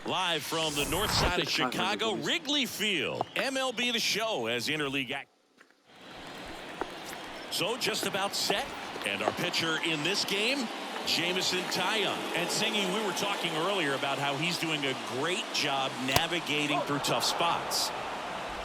Live from the north side of Chicago, Wrigley Field. MLB The Show as interleague act. So just about set. And our pitcher in this game, Jamison Taillon. And Singy, we were talking earlier about how he's doing a great job navigating through tough spots.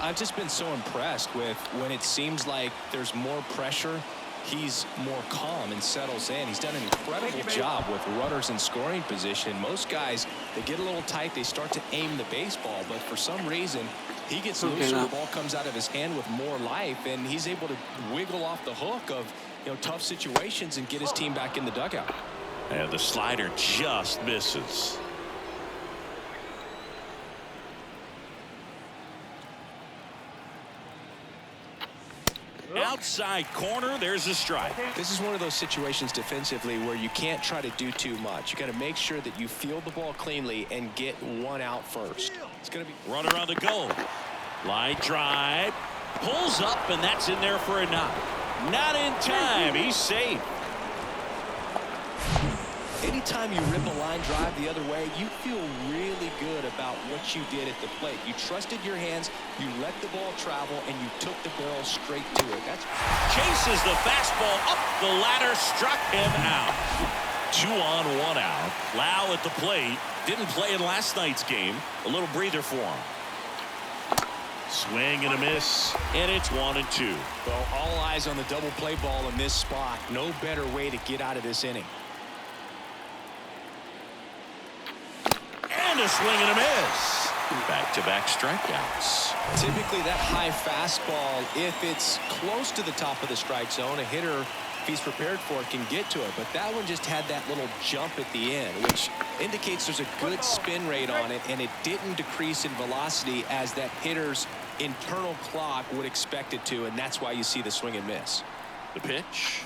I've just been so impressed with when it seems like there's more pressure, he's more calm and settles in. He's done an incredible job with runners in scoring position. Most guys, they get a little tight, they start to aim the baseball, but for some reason, he gets looser, the ball comes out of his hand with more life, and he's able to wiggle off the hook of, tough situations and get his team back in the dugout. And the slider just misses. Outside corner, there's a strike. This is one of those situations defensively where you can't try to do too much. You got to make sure that you field the ball cleanly and get one out first. It's going to be runner on the go. Line drive, pulls up, and that's in there for a knock. Not in time. He's safe. Anytime you rip a line drive the other way, you feel really good about what you did at the plate. You trusted your hands, you let the ball travel, and you took the barrel straight to it. Chases the fastball up the ladder, struck him out. 2 on, 1 out. Lau at the plate. Didn't play in last night's game. A little breather for him. Swing and a miss, and it's 1-2. Well, all eyes on the double play ball in this spot. No better way to get out of this inning. And a swing and a miss. Back-to-back strikeouts. Typically that high fastball, if it's close to the top of the strike zone, a hitter, if he's prepared for it, can get to it. But that one just had that little jump at the end, which indicates there's a good spin rate on it, and it didn't decrease in velocity as that hitter's internal clock would expect it to, and that's why you see the swing and miss. The pitch.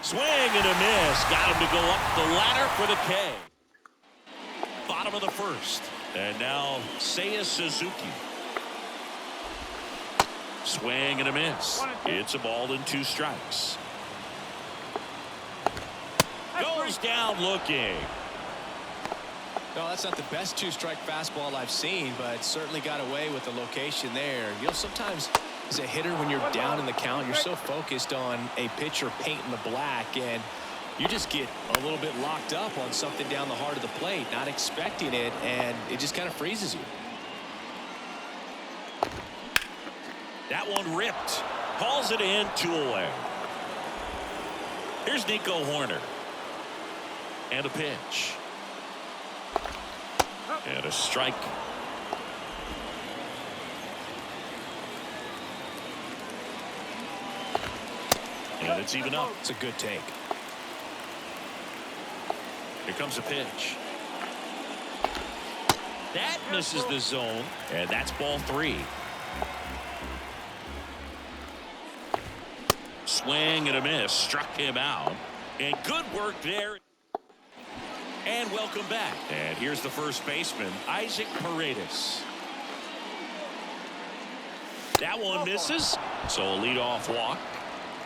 Swing and a miss. Got him to go up the ladder for the K. Bottom of the first. And now Seiya Suzuki. Swing and a miss. It's a ball and 2 strikes. Goes down looking. No, that's not the best 2-strike fastball I've seen, but certainly got away with the location there. Sometimes as a hitter, when you're down in the count, you're so focused on a pitcher painting the black, and you just get a little bit locked up on something down the heart of the plate, not expecting it, and it just kind of freezes you. That one ripped. Calls it in, 2 away. Here's Nico Horner. And a pitch. And a strike. And it's even up. It's a good take. Here comes a pitch. That misses the zone, and that's ball 3. Swing and a miss. Struck him out. And good work there. And welcome back. And here's the first baseman, Isaac Paredes. That one misses. So a leadoff walk.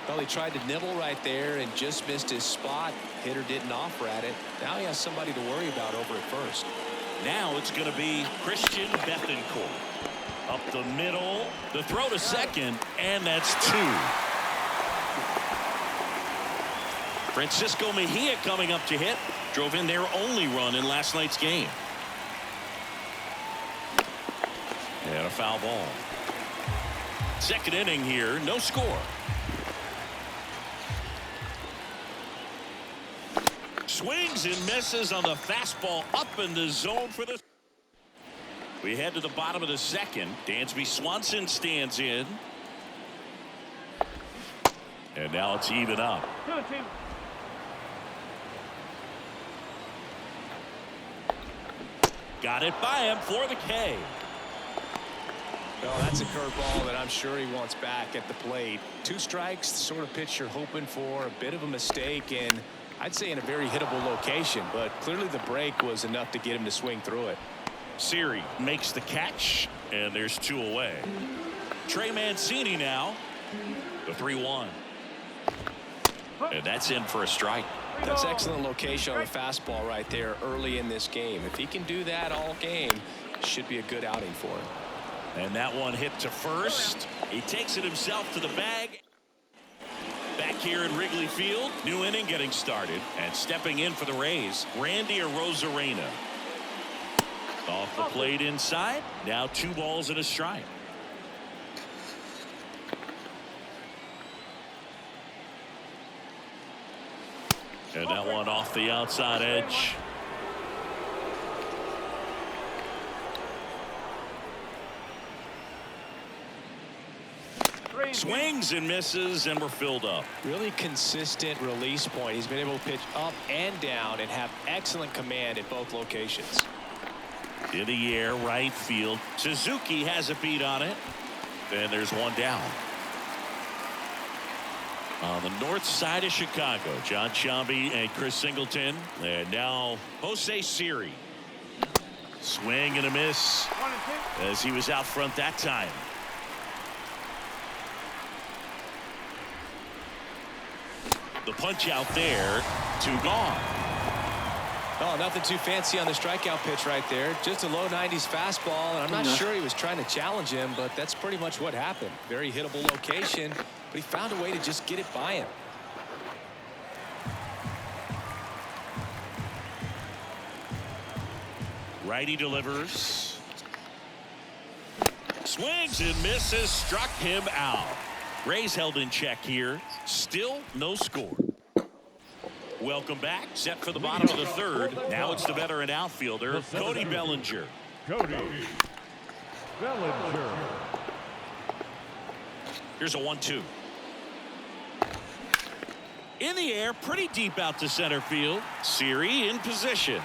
Well, he tried to nibble right there and just missed his spot. Hitter didn't offer at it. Now he has somebody to worry about over at first. Now it's going to be Christian Bethancourt. Up the middle. The throw to second, and that's 2. Francisco Mejia coming up to hit. Drove in their only run in last night's game. And a foul ball. Second inning here, no score. Swings and misses on the fastball up in the zone for the. We head to the bottom of the second. Dansby Swanson stands in. And now it's even up. Got it by him for the K. Well, that's a curveball that I'm sure he wants back at the plate. 2 strikes, the sort of pitch you're hoping for. A bit of a mistake, and I'd say in a very hittable location, but clearly the break was enough to get him to swing through it. Siri makes the catch, and there's 2 away. Trey Mancini now. The 3-1. And that's in for a strike. That's excellent location on the fastball right there early in this game. If he can do that all game, it should be a good outing for him. And that one hit to first. He takes it himself to the bag. Back here in Wrigley Field, new inning getting started, and stepping in for the Rays, Randy Arozarena. Off the plate inside. Now 2 balls and a strike. And that one off the outside edge. Swings and misses, and we're filled up. Really consistent release point. He's been able to pitch up and down and have excellent command at both locations. In the air, right field. Suzuki has a beat on it. And there's one down. On the north side of Chicago, John Sciambi and Chris Singleton. And now Jose Siri. Swing and a miss as he was out front that time. The punch out there, 2 gone. Oh, nothing too fancy on the strikeout pitch right there. Just a low 90s fastball, and I'm not sure he was trying to challenge him, but that's pretty much what happened. Very hittable location, but he found a way to just get it by him. Righty delivers. Swings and misses, struck him out. Rays held in check here. Still no score. Welcome back. Set for the bottom of the third. Now it's the veteran outfielder, Cody Bellinger. Cody Bellinger. Here's a 1-2. In the air, pretty deep out to center field. Siri in position.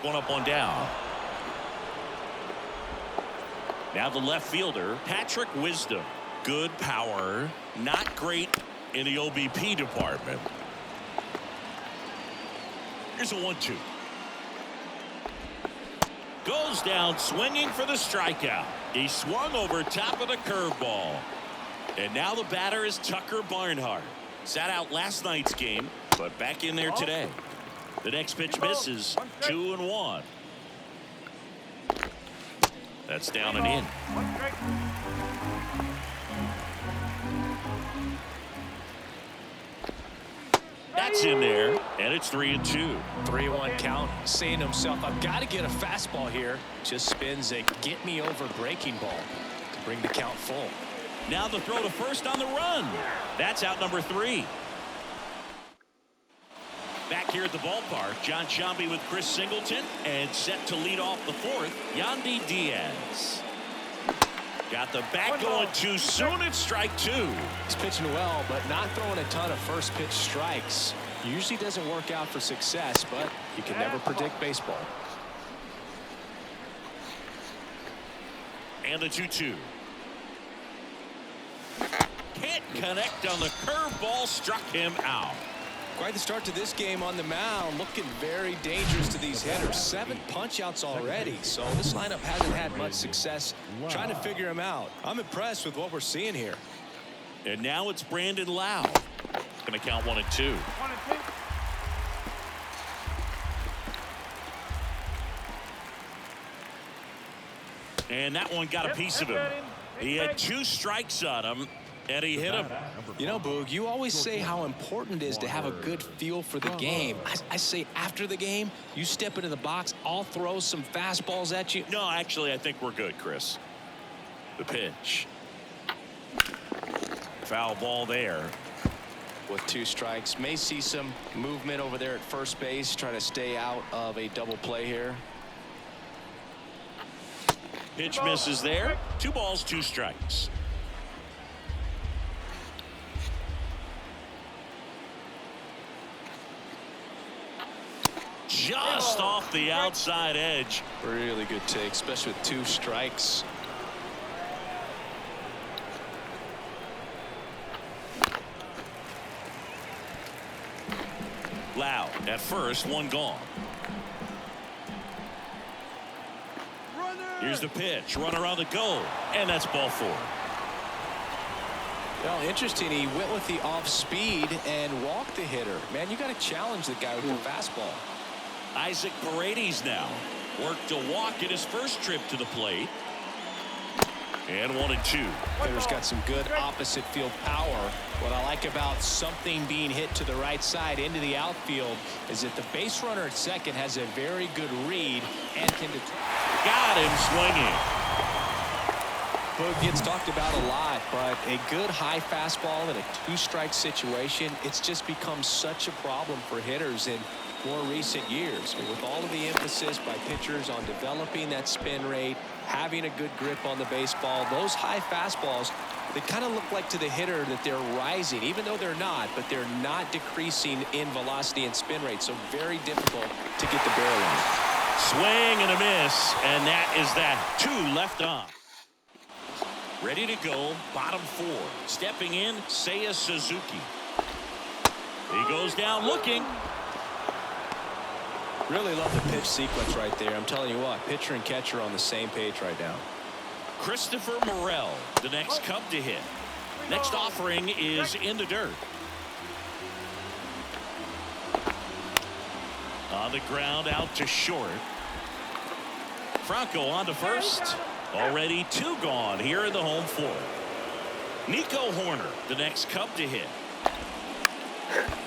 One up, one down. Now the left fielder, Patrick Wisdom. Good power, not great in the OBP department. Here's a 1-2. Goes down swinging for the strikeout. He swung over top of the curveball. And now the batter is Tucker Barnhart. Sat out last night's game, but back in there today. The next pitch misses. 2-1. That's down and in. That's in there, and it's 3-2. 3-1 count, saying to himself, I've got to get a fastball here. Just spins a get me over breaking ball to bring the count full. Now the throw to first on the run. That's out number 3. Back here at the ballpark, John Sciambi with Chris Singleton, and set to lead off the 4th, Yandy Diaz. Got the bat going too soon. It's strike 2. He's pitching well, but not throwing a ton of first pitch strikes. Usually doesn't work out for success, but you can never predict baseball. And the 2-2. Can't connect on the curveball, struck him out. Quite the start to this game on the mound, looking very dangerous to these hitters. 7 punch-outs already, so this lineup hasn't had much success trying to figure him out. I'm impressed with what we're seeing here. And now it's Brandon Lau. Going to count 1-2. And that one got a piece of him. He had 2 strikes on him, and he hit him. You know, Boog, you always say how important it is to have a good feel for the game. I say after the game, you step into the box, I'll throw some fastballs at you. No, actually, I think we're good, Chris. The pitch. Foul ball there. With 2 strikes, may see some movement over there at first base, trying to stay out of a double play here. Pitch misses there. 2 balls, 2 strikes. Just off the outside edge. Really good take, especially with 2 strikes. Lau at first, 1 gone. Here's the pitch, runner on the goal, and that's ball 4. Well, interesting. He went with the off speed and walked the hitter. Man, you got to challenge the guy with the fastball. Isaac Paredes now worked a walk at his first trip to the plate. And 1-2. Hitter's got some good opposite field power. What I like about something being hit to the right side into the outfield is that the base runner at second has a very good read and can got him swinging. Boog gets talked about a lot, but a good high fastball in a two-strike situation, it's just become such a problem for hitters in more recent years. With all of the emphasis by pitchers on developing that spin rate, having a good grip on the baseball, those high fastballs, they kind of look like to the hitter that they're rising, even though they're not, but they're not decreasing in velocity and spin rate, so very difficult to get the barrel on. Swing and a miss, and that is that. 2 left on. Ready to go, bottom 4. Stepping in, Seiya Suzuki. He goes down looking. Really love the pitch sequence right there. I'm telling you what, pitcher and catcher on the same page right now. Christopher Morel, the next Cub to hit. Next offering is in the dirt. On the ground, out to short. Franco on to first. Already 2 gone here in the home 4. Nico Horner, the next Cub to hit.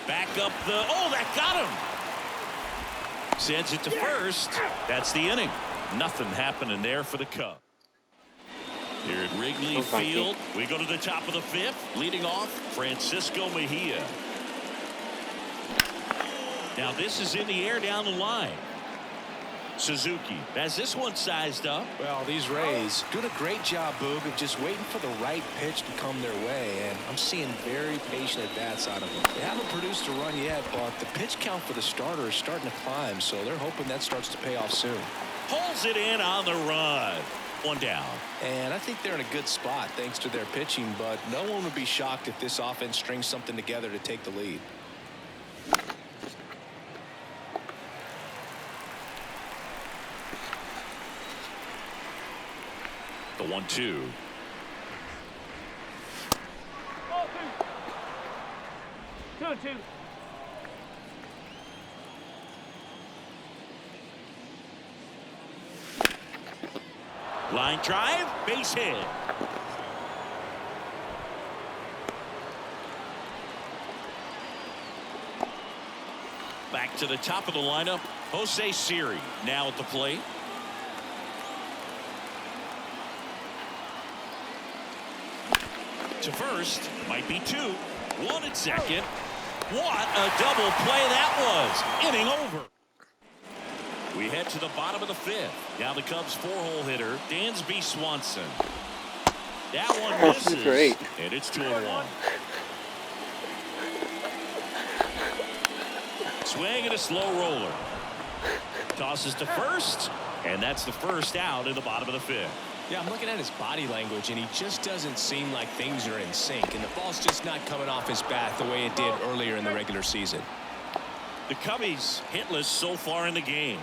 Back up the, oh, that got him. Sends it to first. That's the inning. Nothing happening there for the Cubs. Here at Wrigley Field, we go to the top of the 5th. Leading off, Francisco Mejia. Now this is in the air down the line. Suzuki has this one sized up. Well, these Rays doing a great job, Boog, of just waiting for the right pitch to come their way, and I'm seeing very patient at-bats out of them. They haven't produced a run yet, but the pitch count for the starter is starting to climb, so they're hoping that starts to pay off soon. Pulls it in on the run. 1 down. And I think they're in a good spot thanks to their pitching, but no one would be shocked if this offense strings something together to take the lead. The 1-2. Two. Line drive, base hit. Back to the top of the lineup, Jose Siri now at the plate. To first, might be 2. 1 at second. What a double play that was. Inning over. We head to the bottom of the 5th. Now the Cubs 4-hole hitter, Dansby Swanson. That one misses. Great. And it's 2-1. Swing and a slow roller. Tosses to first, and that's the first out in the bottom of the 5th. Yeah, I'm looking at his body language, and he just doesn't seem like things are in sync, and the ball's just not coming off his bat the way it did earlier in the regular season. The Cubbies hitless so far in the game.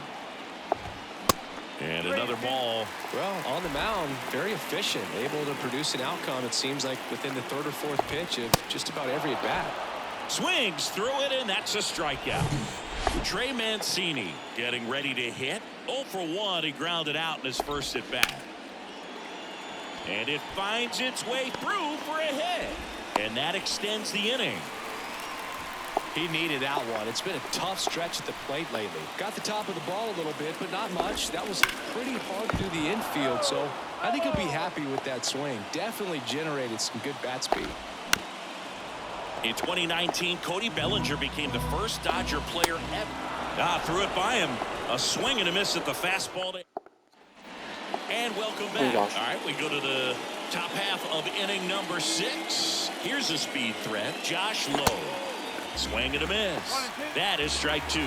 And another ball. Well, on the mound, very efficient, able to produce an outcome, it seems like, within the 3rd or 4th pitch of just about every at-bat. Swings through it, and that's a strikeout. Trey Mancini getting ready to hit. 0 for 1. He grounded out in his first at-bat. And it finds its way through for a hit. And that extends the inning. He needed that one. It's been a tough stretch at the plate lately. Got the top of the ball a little bit, but not much. That was pretty hard through the infield, so I think he'll be happy with that swing. Definitely generated some good bat speed. In 2019, Cody Bellinger became the first Dodger player ever. Threw it by him. A swing and a miss at the fastball. And welcome back. All right, we go to the top half of inning number 6. Here's a speed threat, Josh Lowe. Swing and a miss. That is strike 2.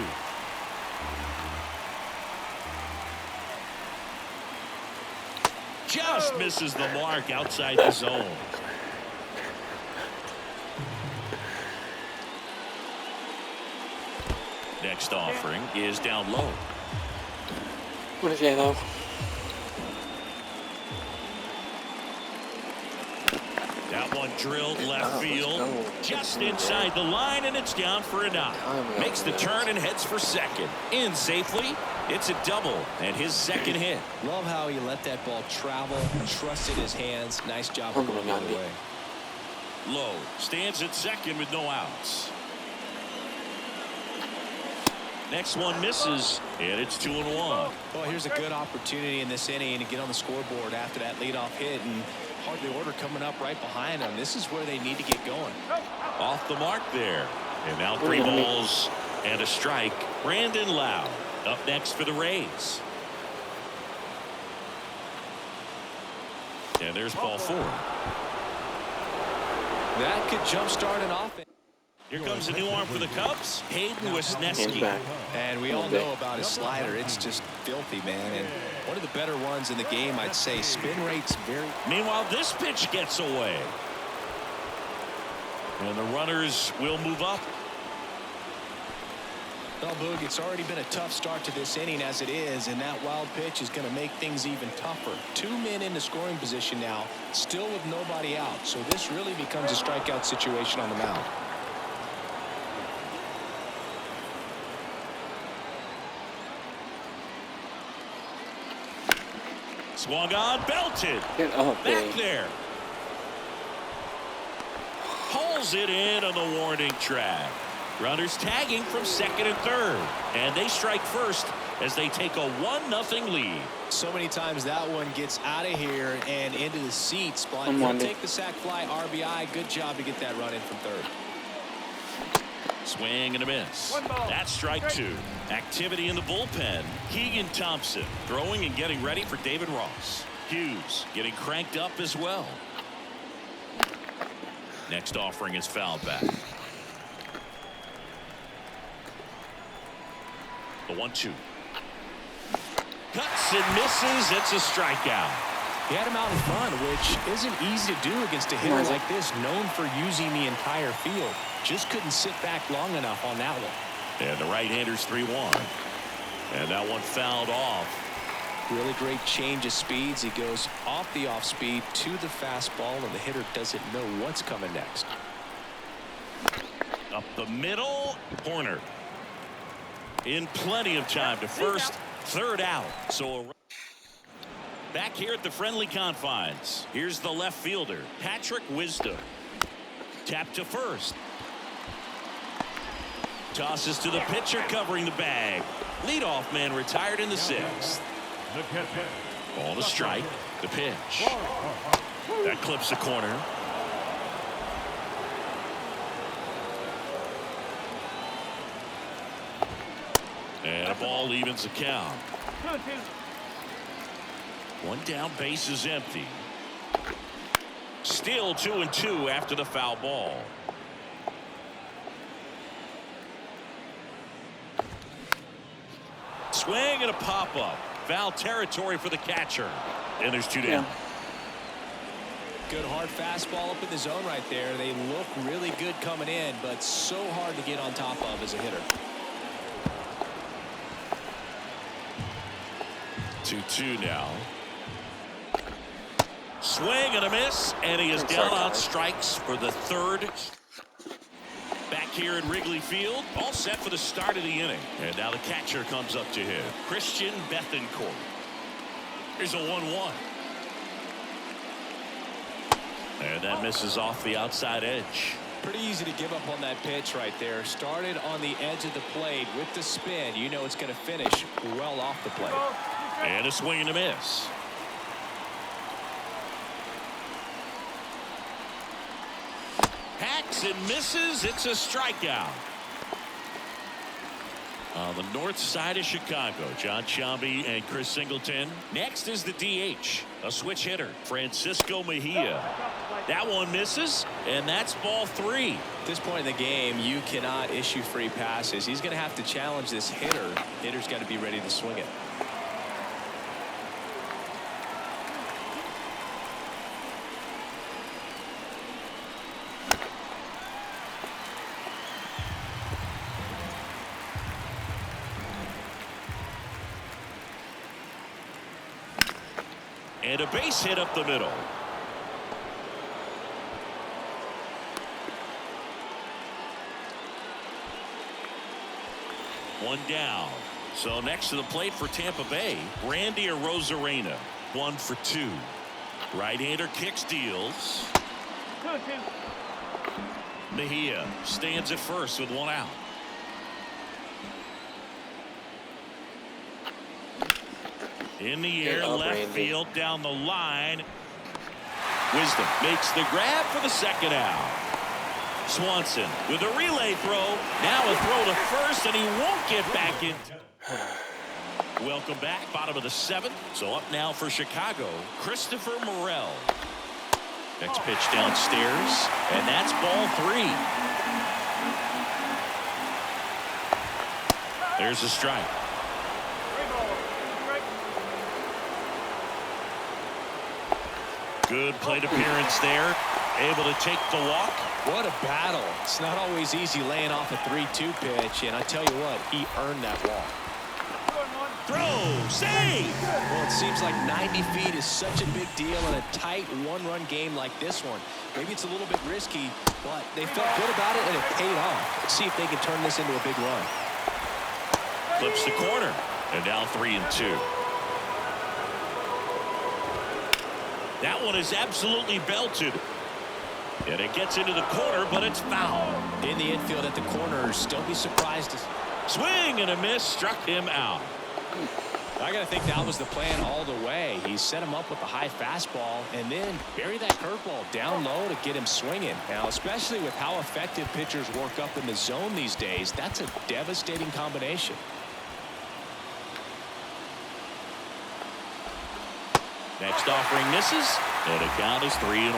Just misses the mark outside the zone. Next offering is down low. What is yellow? That one drilled left field. Just inside the line, and it's down for a knock. Makes the turn and heads for second. In safely. It's a double and his second hit. Love how he let that ball travel, trusted his hands. Nice job of going the other way. Lowe stands at second with no outs. Next one misses, and it's 2-1. Well, here's a good opportunity in this inning to get on the scoreboard after that leadoff hit, and hardly order coming up right behind them. This is where they need to get going. Off the mark there. And now 3 balls and a strike. Brandon Lowe up next for the Rays. And there's ball 4. That could jumpstart an offense. Here comes a new arm for the Cubs, Hayden Wesneski. And we all know about his slider. It's just filthy, man. And one of the better ones in the game, I'd say. Spin rate's very... Meanwhile, this pitch gets away. And the runners will move up. Well, Boog, it's already been a tough start to this inning as it is, and that wild pitch is going to make things even tougher. 2 men in the scoring position now, still with nobody out. So this really becomes a strikeout situation on the mound. Swung on, belted. Back there. Hauls it in on the warning track. Runners tagging from second and third. And they strike first as they take a 1-0 lead. So many times that one gets out of here and into the seats. But he'll take the sac fly, RBI. Good job to get that run in from third. Swing and a miss. That's strike 2. Activity in the bullpen. Keegan Thompson throwing and getting ready for David Ross. Hughes getting cranked up as well. Next offering is fouled back. The 1-2. Cuts and misses. It's a strikeout. He had him out in front, which isn't easy to do against a hitter like this, known for using the entire field. Just couldn't sit back long enough on that one. And the right-hander's 3-1. And that one fouled off. Really great change of speeds. He goes off the off speed to the fastball, and the hitter doesn't know what's coming next. Up the middle, corner. In plenty of time to first, third out. So back here at the friendly confines, here's the left fielder, Patrick Wisdom. Tap to first. Tosses to the pitcher covering the bag. Leadoff man retired in the 6th. Ball to strike. The pitch. That clips the corner. And a ball evens the count. 1 down, base is empty. Still 2-2 after the foul ball. Swing and a pop-up. Foul territory for the catcher. And there's 2 down. Good hard fastball up in the zone right there. They look really good coming in, but so hard to get on top of as a hitter. 2-2 now. Swing and a miss, and he is down on strikes for the 3rd. Back here at Wrigley Field, all set for the start of the inning. And now the catcher comes up to him, Christian Bethancourt. Here's a 1-1. And that misses off the outside edge. Pretty easy to give up on that pitch right there. Started on the edge of the plate with the spin. You know it's going to finish well off the plate. And a swing and a miss. Hacks and misses. It's a strikeout. On the north side of Chicago, John Sciambi and Chris Singleton. Next is the DH, a switch hitter, Francisco Mejia. That one misses, and that's ball 3. At this point in the game, you cannot issue free passes. He's going to have to challenge this hitter. Hitter's got to be ready to swing it. And a base hit up the middle. One down. So next to the plate for Tampa Bay, Randy Arozarena. 1 for 2. Right-hander kicks, deals. 2-2. Mejia stands at first with 1 out. In the air, left field, down the line. Wisdom makes the grab for the 2nd out. Swanson with a relay throw. Now a throw to first, and he won't get back in. Welcome back, bottom of the 7th. So up now for Chicago, Christopher Morel. Next pitch downstairs, and that's ball 3. There's a strike. Good plate appearance there. Able to take the walk. What a battle. It's not always easy laying off a 3-2 pitch, and I tell you what, he earned that walk. Throw, save. Well, it seems like 90 feet is such a big deal in a tight one-run game like this one. Maybe it's a little bit risky, but they felt good about it, and it paid off. Let's see if they can turn this into a big run. Flips the corner, and now 3-2. That one is absolutely belted. And it gets into the corner, but it's foul. In the infield at the corners, don't be surprised. Swing and a miss, struck him out. I got to think that was the plan all the way. He set him up with a high fastball and then bury that curveball down low to get him swinging. Now, especially with how effective pitchers work up in the zone these days, that's a devastating combination. Next offering misses, and the count is 3-1.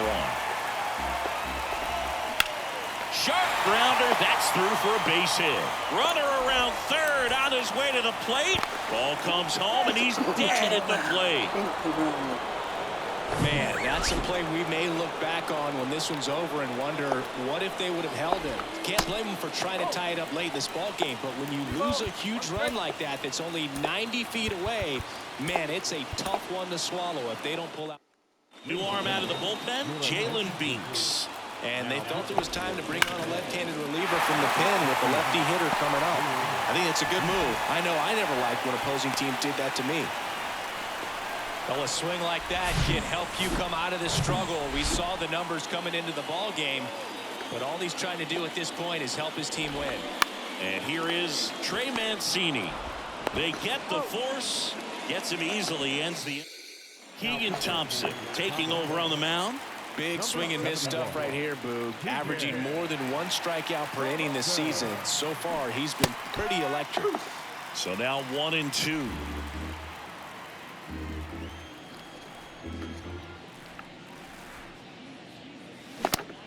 Sharp grounder, that's through for a base hit. Runner around third, on his way to the plate. Ball comes home, and he's dead at the plate. Man, that's a play we may look back on when this one's over and wonder what if they would have held him. Can't blame him for trying to tie it up late in this ball game, but when you lose a huge run like that that's only 90 feet away, man, it's a tough one to swallow if they don't pull out. New arm out of the bullpen, Jalen Binks. And they felt it was time to bring on a left-handed reliever from the pen with the lefty hitter coming up. I think it's a good move. I know I never liked when opposing teams did that to me. Well, a swing like that can help you come out of the struggle. We saw the numbers coming into the ball game, but all he's trying to do at this point is help his team win. And here is Trey Mancini. They get the force, gets him easily, ends the. Keegan Thompson taking over on the mound. Big swing and miss stuff right here, Boog. Averaging more than 1 strikeout per inning this season. So far, he's been pretty electric. So now 1-2.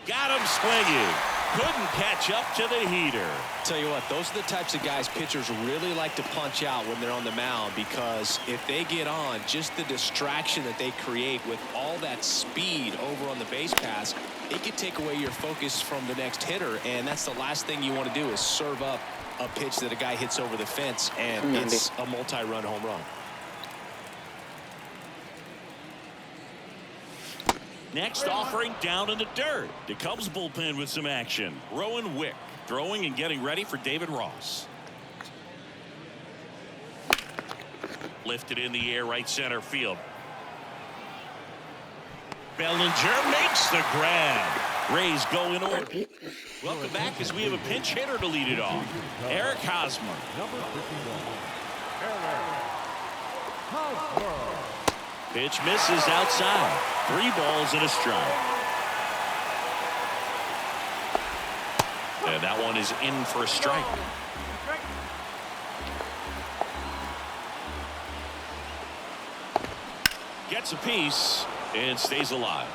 Got him swinging. Couldn't catch up to the heater. Tell you what, those are the types of guys pitchers really like to punch out when they're on the mound, because if they get on, just the distraction that they create with all that speed over on the base pass, it could take away your focus from the next hitter, and that's the last thing you want to do is serve up a pitch that a guy hits over the fence, and it's a multi-run home run. Next offering down in the dirt. The Cubs bullpen with some action. Rowan Wick throwing and getting ready for David Ross. Lifted in the air, right center field. Bellinger makes the grab. Rays go in order. Welcome back as we have a pinch hitter to lead it off. Eric Hosmer. Pitch misses outside. 3 balls and a strike. And that one is in for a strike. Gets a piece and stays alive.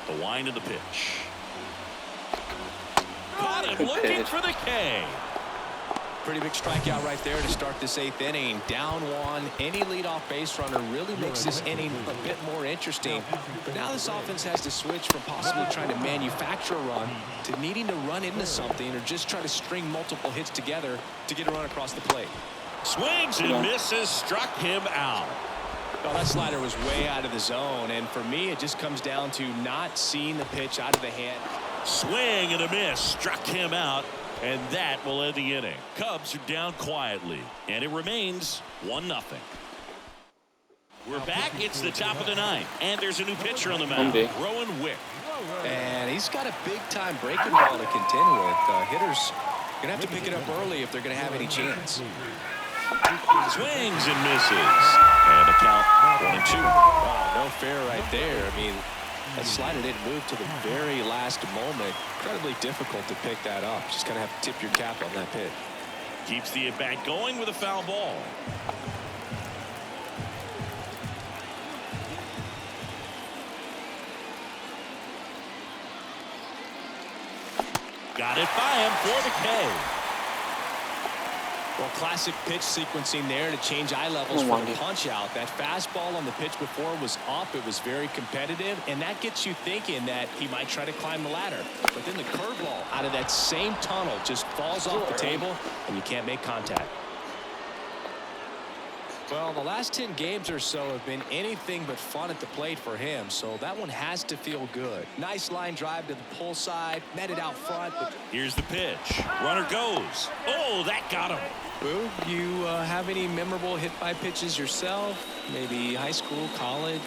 The wind of the pitch. Caught him looking for the K. Pretty big strikeout right there to start this 8th inning. Down 1. Any leadoff base runner really makes this inning a bit more interesting. But now this offense has to switch from possibly trying to manufacture a run to needing to run into something or just try to string multiple hits together to get a run across the plate. Swings and misses, struck him out. Oh, that slider was way out of the zone, and for me, it just comes down to not seeing the pitch out of the hand. Swing and a miss, struck him out, and that will end the inning. Cubs are down quietly, and it remains 1-0. We're back. It's the top of the ninth, and there's a new pitcher on the mound, Rowan Wick. And he's got a big-time breaking ball to contend with. Hitters going to have to pick it up early if they're going to have any chance. Swings and misses. And the count 1-2. Wow, no fair right there. I mean, that slider didn't move to the very last moment. Incredibly difficult to pick that up. Just going to have to tip your cap on that pitch. Keeps the at-bat going with a foul ball. Got it by him for the K. Well, classic pitch sequencing there to change eye levels for the punch out. That fastball on the pitch before was up. It was very competitive, and that gets you thinking that he might try to climb the ladder. But then the curveball out of that same tunnel just falls off the table, and you can't make contact. Well, the last 10 games or so have been anything but fun at the plate for him, so that one has to feel good. Nice line drive to the pull side, met it out front. But here's the pitch. Runner goes. Oh, that got him. Boo, you have any memorable hit-by pitches yourself? Maybe high school, college?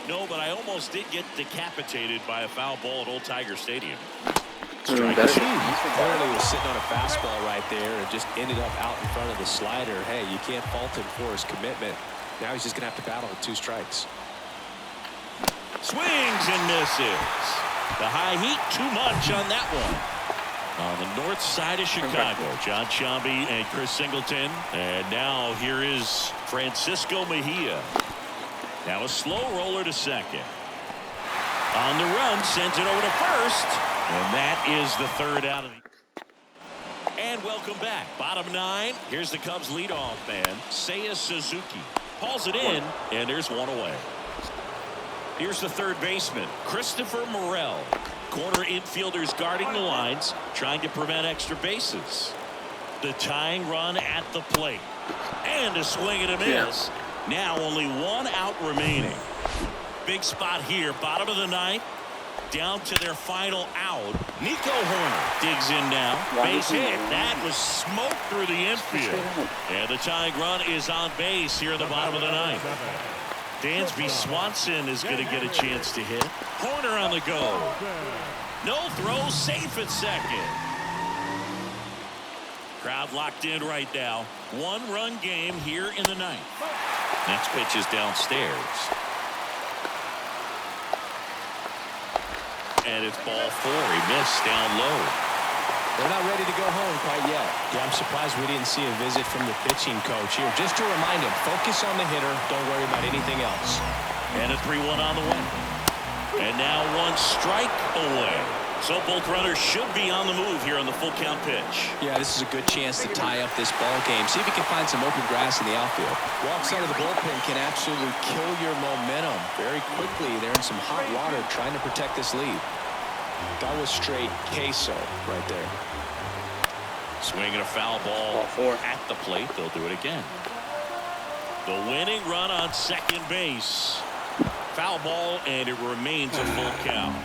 No, but I almost did get decapitated by a foul ball at Old Tiger Stadium. Strike two. Clearly was sitting on a fastball right there and just ended up out in front of the slider. Hey, you can't fault him for his commitment. Now he's just going to have to battle with 2 strikes. Swings and misses. The high heat, too much on that one. On the north side of Chicago, John Sciambi and Chris Singleton. And now here is Francisco Mejia. Now a slow roller to second. On the run, sends it over to first. And that is the third out of the... And welcome back. Bottom 9. Here's the Cubs leadoff man, Seiya Suzuki. Hauls it in, and there's one away. Here's the third baseman, Christopher Morel. Corner infielders guarding the lines, trying to prevent extra bases. The tying run at the plate. And a swing and a miss. Now only 1 out remaining. Big spot here, bottom of the 9th. Down to their final out. Nico Horner digs in now. Base hit. That was smoke through the infield. And the tying run is on base here in the bottom of the 9th. Dansby Swanson is going to get a chance to hit. Horner on the go. No throw, safe at second. Crowd locked in right now. 1-run game here in the 9th. Next pitch is downstairs. And it's ball 4. He missed down low. They're not ready to go home quite yet. Yeah, I'm surprised we didn't see a visit from the pitching coach here. Just to remind him, focus on the hitter. Don't worry about anything else. And a 3-1 on the way. And now 1 strike away. So both runners should be on the move here on the full count pitch. Yeah, this is a good chance to tie up this ball game. See if he can find some open grass in the outfield. Walks out of the bullpen can absolutely kill your momentum very quickly. They're in some hot water trying to protect this lead. That was straight queso right there. Swinging a foul ball at the plate. They'll do it again. The winning run on second base. Foul ball, and it remains a full count.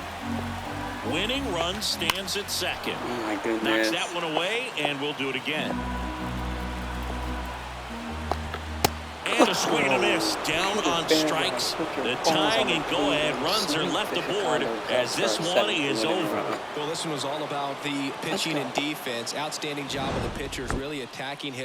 Winning run stands at second. Oh my goodness. Knocks that one away, and we'll do it again. And a swing and a miss. Down on strikes. The tying and go-ahead runs are left aboard as this one is over. Well, this one was all about the pitching and defense. Outstanding job of the pitchers really attacking him.